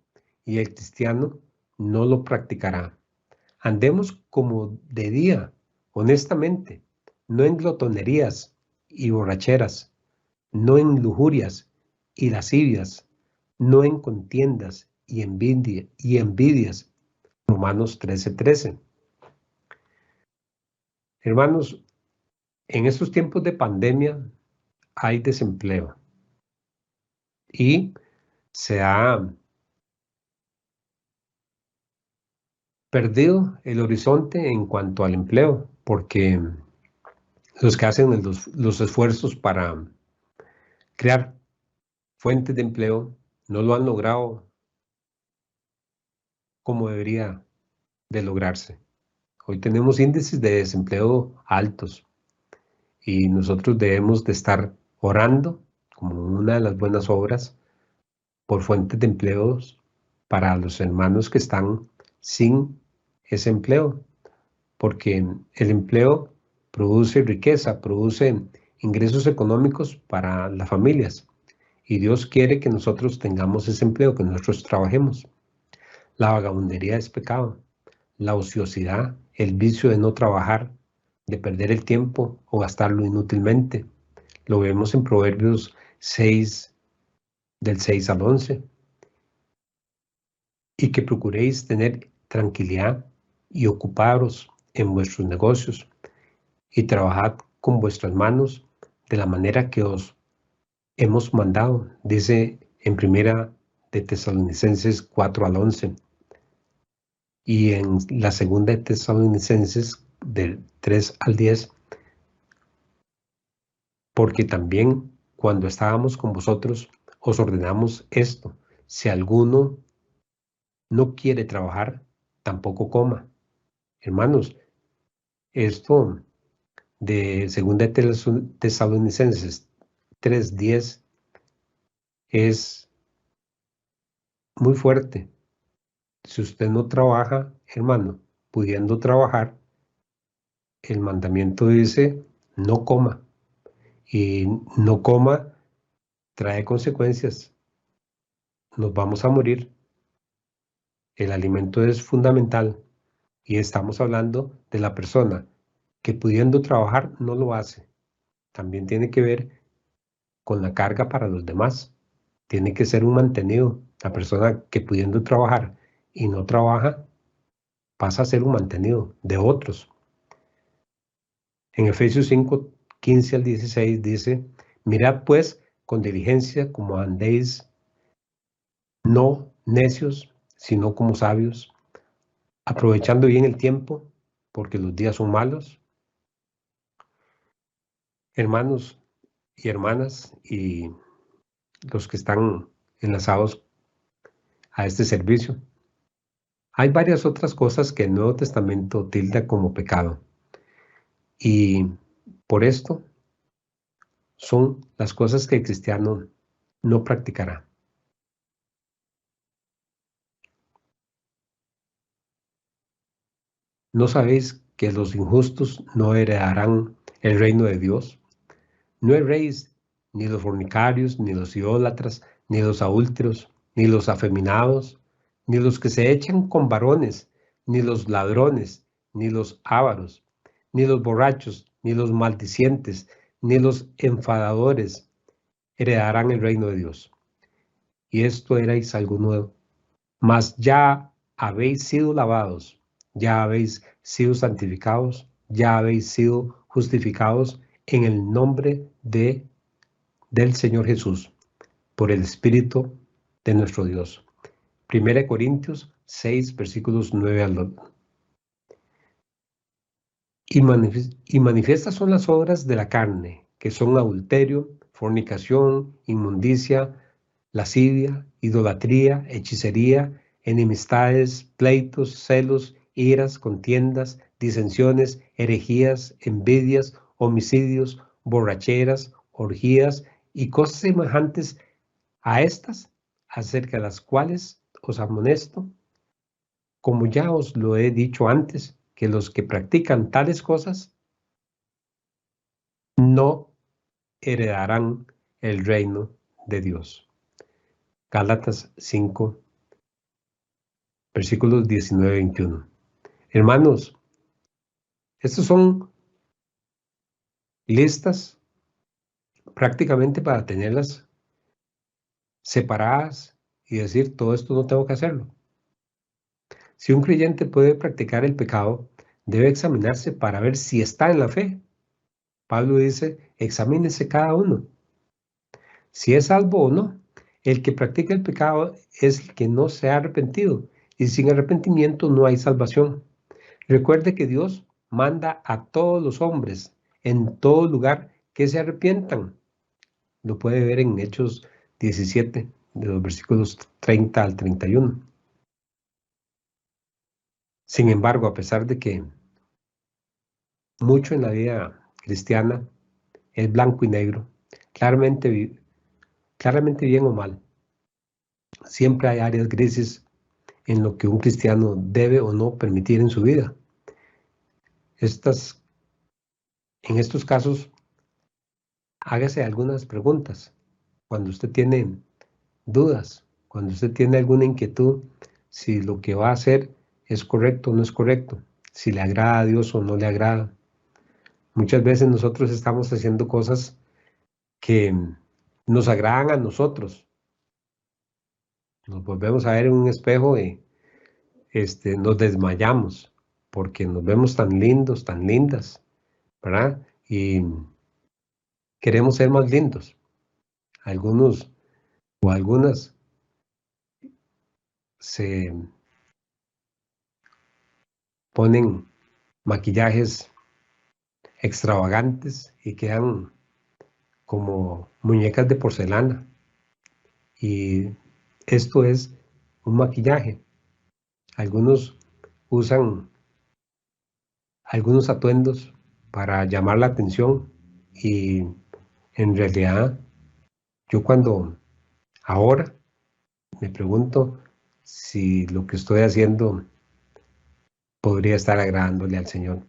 y el cristiano no lo practicará. Andemos como de día, honestamente, no en glotonerías y borracheras, no en lujurias y lascivias, no en contiendas y envidias. Romanos 13:13. Hermanos, en estos tiempos de pandemia hay desempleo y se ha perdido el horizonte en cuanto al empleo, porque los que hacen los esfuerzos para crear fuentes de empleo no lo han logrado como debería de lograrse. Hoy tenemos índices de desempleo altos y nosotros debemos de estar orando como una de las buenas obras por fuentes de empleos para los hermanos que están sin ese empleo, porque el empleo produce riqueza, produce ingresos económicos para las familias y Dios quiere que nosotros tengamos ese empleo, que nosotros trabajemos. La vagabundería es pecado, la ociosidad, el vicio de no trabajar, de perder el tiempo o gastarlo inútilmente. Lo vemos en Proverbios 6, del 6 al 11. Y que procuréis tener tranquilidad y ocuparos en vuestros negocios y trabajad con vuestras manos de la manera que os hemos mandado, dice en primera de Tesalonicenses 4 al 11. Y en la segunda de Tesalonicenses del 3 al 10, porque también cuando estábamos con vosotros os ordenamos esto: si alguno no quiere trabajar, tampoco coma. Hermanos, esto de segunda de Tesalonicenses 3:10 es muy fuerte. Si usted no trabaja, hermano, pudiendo trabajar, el mandamiento dice no coma. Y no coma trae consecuencias. Nos vamos a morir. El alimento es fundamental y estamos hablando de la persona que pudiendo trabajar no lo hace. También tiene que ver con la carga para los demás. Tiene que ser un mantenido. La persona que pudiendo trabajar y no trabaja pasa a ser un mantenido de otros. En Efesios 5:15 al 16 dice: mirad pues con diligencia como andéis, no necios, sino como sabios, aprovechando bien el tiempo, porque los días son malos. Hermanos y hermanas y los que están enlazados a este servicio, hay varias otras cosas que el Nuevo Testamento tilda como pecado. Y por esto son las cosas que el cristiano no practicará. ¿No sabéis que los injustos no heredarán el reino de Dios? No erréis, ni los fornicarios, ni los idólatras, ni los adúlteros, ni los afeminados, ni los que se echan con varones, ni los ladrones, ni los ávaros, ni los borrachos, ni los maldicientes, ni los enfadadores heredarán el reino de Dios. Y esto erais algo nuevo. Mas ya habéis sido lavados, ya habéis sido santificados, ya habéis sido justificados en el nombre del Señor Jesús, por el Espíritu de nuestro Dios. 1 Corintios 6, versículos 9 al 2. Y manifiestas son las obras de la carne, que son adulterio, fornicación, inmundicia, lascivia, idolatría, hechicería, enemistades, pleitos, celos, iras, contiendas, disensiones, herejías, envidias, homicidios, borracheras, orgías y cosas semejantes a estas, acerca de las cuales os amonesto, como ya os lo he dicho antes, que los que practican tales cosas no heredarán el reino de Dios. Gálatas 5, versículos 19-21. Hermanos, estas son listas prácticamente para tenerlas separadas y decir, todo esto no tengo que hacerlo. Si un creyente puede practicar el pecado, debe examinarse para ver si está en la fe. Pablo dice, examínese cada uno, si es salvo o no. El que practica el pecado es el que no se ha arrepentido, y sin arrepentimiento no hay salvación. Recuerde que Dios manda a todos los hombres en todo lugar que se arrepientan. Lo puede ver en Hechos 17, de los versículos 30 al 31. Sin embargo, a pesar de que mucho en la vida cristiana es blanco y negro, claramente bien o mal, siempre hay áreas grises en lo que un cristiano debe o no permitir en su vida. En estos casos, hágase algunas preguntas. Cuando usted tiene dudas, cuando usted tiene alguna inquietud, si lo que va a hacer es correcto o no es correcto, si le agrada a Dios o no le agrada. Muchas veces nosotros estamos haciendo cosas que nos agradan a nosotros. Nos volvemos a ver en un espejo y nos desmayamos porque nos vemos tan lindos, tan lindas, ¿verdad? Y queremos ser más lindos. Algunos o algunas se ponen maquillajes extravagantes y quedan como muñecas de porcelana. Y esto es un maquillaje. Algunos usan algunos atuendos para llamar la atención y en realidad yo ahora me pregunto si lo que estoy haciendo podría estar agradándole al Señor.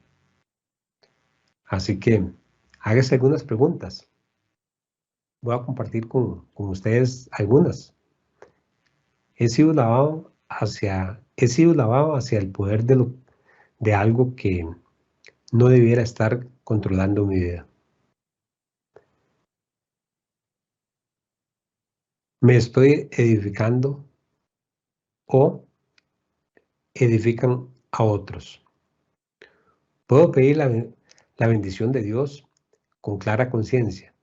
Así que hágase algunas preguntas. Voy a compartir con ustedes algunas. He sido lavado hacia el poder de algo que no debiera estar controlando mi vida. Me estoy edificando o edifican a otros. Puedo pedir la bendición de Dios con clara conciencia.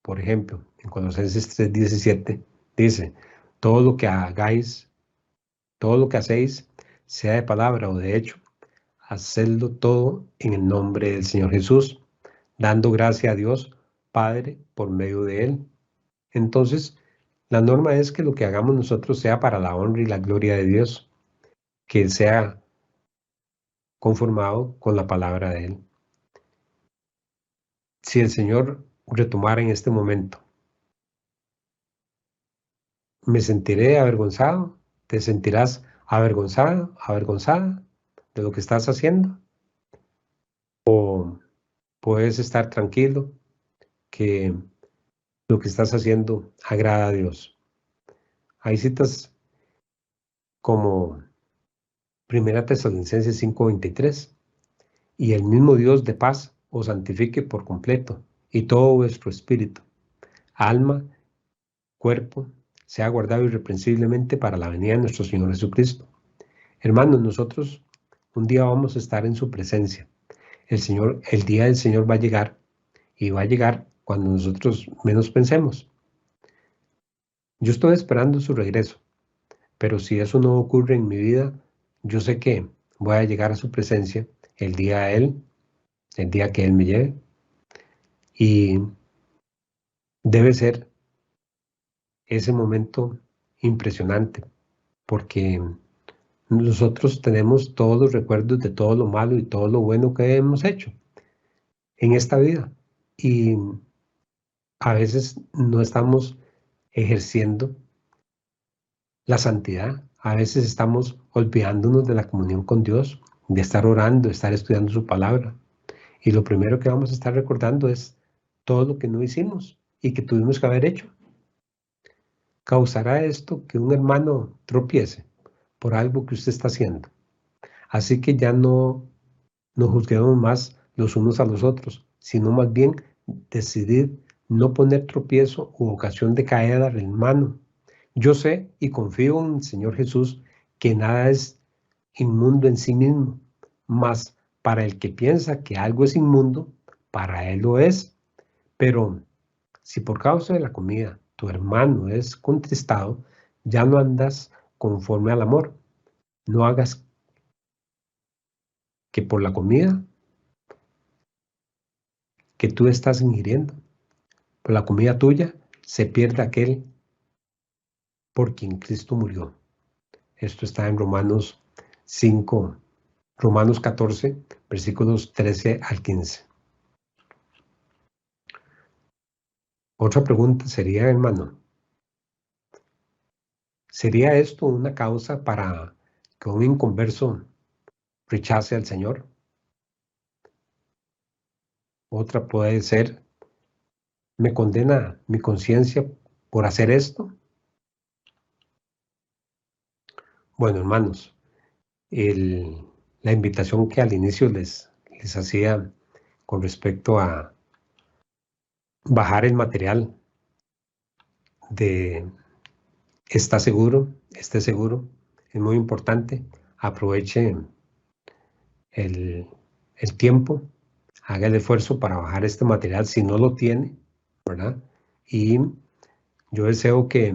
Por ejemplo, en Colosenses 3:17 dice, todo lo que hagáis, todo lo que hacéis, sea de palabra o de hecho, hacedlo todo en el nombre del Señor Jesús, dando gracia a Dios Padre por medio de Él. Entonces, la norma es que lo que hagamos nosotros sea para la honra y la gloria de Dios, que sea conformado con la palabra de Él. Si el Señor retomara en este momento, ¿me sentiré avergonzado? ¿Te sentirás avergonzado, avergonzada de lo que estás haciendo? ¿O puedes estar tranquilo que lo que estás haciendo agrada a Dios? Hay citas como Primera Tesalonicenses 5:23. Y el mismo Dios de paz os santifique por completo, y todo vuestro espíritu, alma, cuerpo, sea guardado irreprensiblemente para la venida de nuestro Señor Jesucristo. Hermanos, nosotros un día vamos a estar en su presencia. El día del Señor va a llegar, y va a llegar cuando nosotros menos pensemos. Yo estoy esperando su regreso, pero si eso no ocurre en mi vida, yo sé que voy a llegar a su presencia el día que Él me lleve, y debe ser ese momento impresionante, porque nosotros tenemos todos los recuerdos de todo lo malo y todo lo bueno que hemos hecho en esta vida, y a veces no estamos ejerciendo la santidad, a veces estamos olvidándonos de la comunión con Dios, de estar orando, de estar estudiando su palabra, y lo primero que vamos a estar recordando es todo lo que no hicimos y que tuvimos que haber hecho. ¿Causará esto que un hermano tropiece por algo que usted está haciendo? Así que ya no nos juzguemos más los unos a los otros, sino más bien decidir no poner tropiezo u ocasión de caída al hermano. Yo sé y confío en el Señor Jesús que nada es inmundo en sí mismo, mas para el que piensa que algo es inmundo, para él lo es. Pero si por causa de la comida tu hermano es contristado, ya no andas conforme al amor. No hagas que por la comida que tú estás ingiriendo, por la comida tuya, se pierda aquel por quien Cristo murió. Esto está en Romanos 14, versículos 13 al 15. Otra pregunta sería, hermano, ¿sería esto una causa para que un inconverso rechace al Señor? Otra puede ser, ¿me condena mi conciencia por hacer esto? Bueno, hermanos, la invitación que al inicio les hacía con respecto a bajar el material de esté seguro, es muy importante. Aproveche el, el tiempo, haga el esfuerzo para bajar este material si no lo tiene, ¿verdad? Y yo deseo que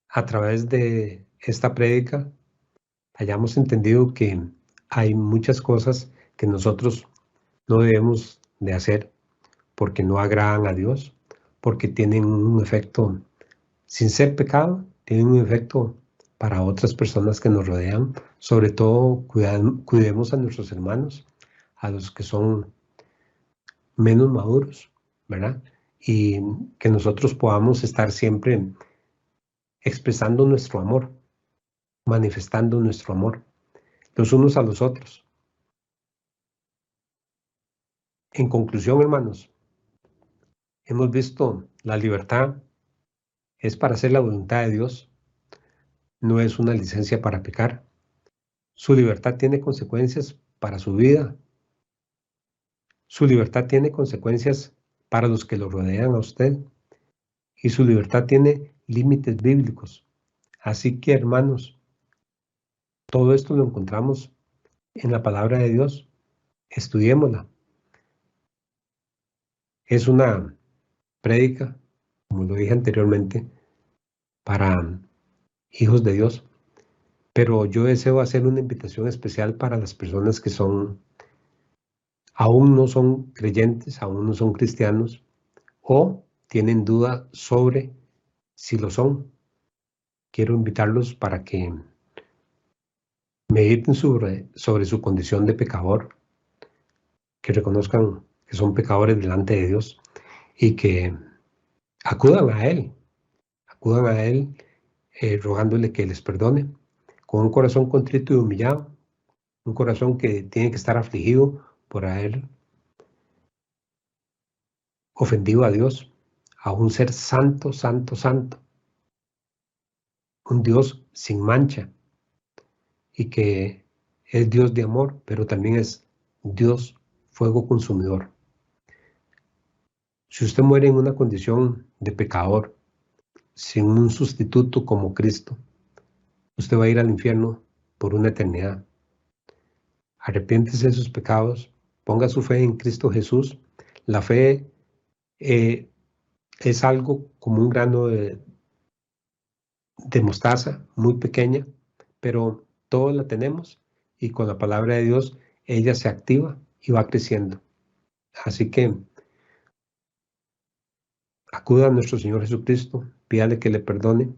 a través de esta prédica hayamos entendido que hay muchas cosas que nosotros no debemos de hacer porque no agradan a Dios, porque tienen un efecto, sin ser pecado, tienen un efecto para otras personas que nos rodean. Sobre todo, cuidemos a nuestros hermanos, a los que son menos maduros, ¿verdad? Y que nosotros podamos estar siempre expresando nuestro amor, manifestando nuestro amor los unos a los otros. En conclusión, hermanos, hemos visto la libertad es para hacer la voluntad de Dios, no es una licencia para pecar. Su libertad tiene consecuencias para su vida. Su libertad tiene consecuencias para los que lo rodean a usted. Y su libertad tiene límites bíblicos. Así que, hermanos, todo esto lo encontramos en la palabra de Dios. Estudiémosla. Es una prédica, como lo dije anteriormente, para hijos de Dios. Pero yo deseo hacer una invitación especial para las personas que aún no son creyentes, aún no son cristianos, o tienen duda sobre si lo son. Quiero invitarlos para que mediten sobre su condición de pecador, que reconozcan que son pecadores delante de Dios y que acudan a Él rogándole que les perdone, con un corazón contrito y humillado, un corazón que tiene que estar afligido por haber ofendido a Dios, a un ser santo, santo, santo, un Dios sin mancha. y que es Dios de amor, pero también es Dios fuego consumidor. Si usted muere en una condición de pecador, sin un sustituto como Cristo, usted va a ir al infierno por una eternidad. Arrepiéntese de sus pecados, ponga su fe en Cristo Jesús. La fe es algo como un grano de mostaza, muy pequeña, pero todos la tenemos y con la palabra de Dios ella se activa y va creciendo. Así que acuda a nuestro Señor Jesucristo, pídale que le perdone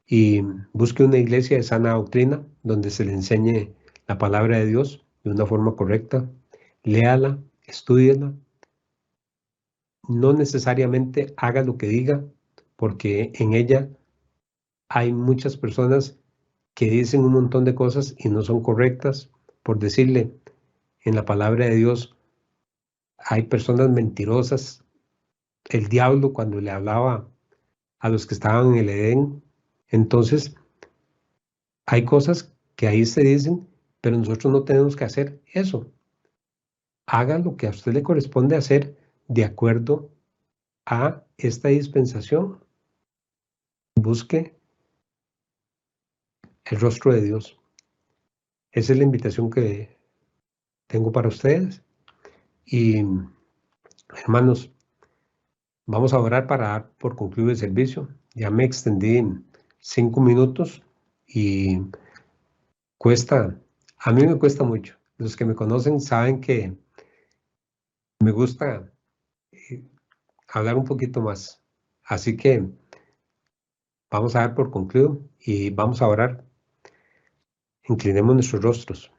y busque una iglesia de sana doctrina donde se le enseñe la palabra de Dios de una forma correcta. Léala, estúdiela. No necesariamente haga lo que diga, porque en ella hay muchas personas que dicen un montón de cosas y no son correctas. Por decirle, en la palabra de Dios hay personas mentirosas. El diablo cuando le hablaba a los que estaban en el Edén, entonces hay cosas que ahí se dicen, pero nosotros no tenemos que hacer eso. Haga lo que a usted le corresponde hacer de acuerdo a esta dispensación. Busque el rostro de Dios. Esa es la invitación que tengo para ustedes. Y hermanos, vamos a orar para dar por concluido el servicio. Ya me extendí en 5 minutos y a mí me cuesta mucho. Los que me conocen saben que me gusta hablar un poquito más. Así que vamos a dar por concluido y vamos a orar. Inclinemos nuestros rostros.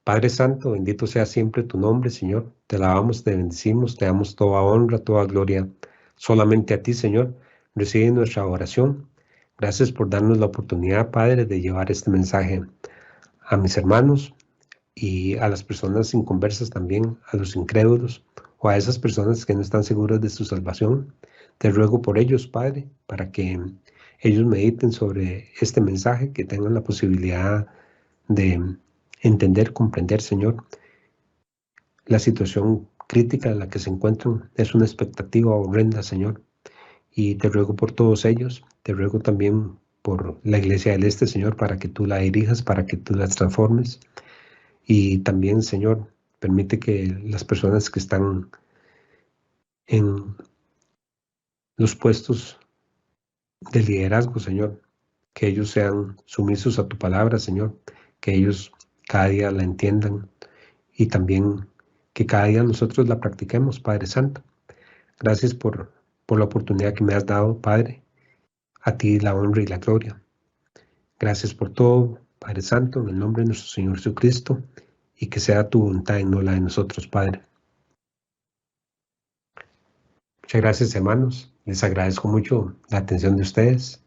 Padre Santo, bendito sea siempre tu nombre, Señor. Te alabamos, te bendecimos, te damos toda honra, toda gloria. Solamente a ti, Señor, recibe nuestra oración. Gracias por darnos la oportunidad, Padre, de llevar este mensaje a mis hermanos y a las personas inconversas también, a los incrédulos o a esas personas que no están seguras de su salvación. Te ruego por ellos, Padre, para que ellos mediten sobre este mensaje, que tengan la posibilidad de entender, comprender, Señor, la situación crítica en la que se encuentran. Es una expectativa horrenda, Señor, y te ruego por todos ellos. Te ruego también por la Iglesia del Este, Señor, para que tú la dirijas, para que tú la transformes. Y también, Señor, permite que las personas que están en los puestos de liderazgo, Señor, que ellos sean sumisos a tu palabra, Señor, que ellos cada día la entiendan y también que cada día nosotros la practiquemos, Padre Santo. Gracias por la oportunidad que me has dado, Padre. A ti la honra y la gloria. Gracias por todo, Padre Santo, en el nombre de nuestro Señor Jesucristo, y que sea tu voluntad y no la de nosotros, Padre. Muchas gracias, hermanos. Les agradezco mucho la atención de ustedes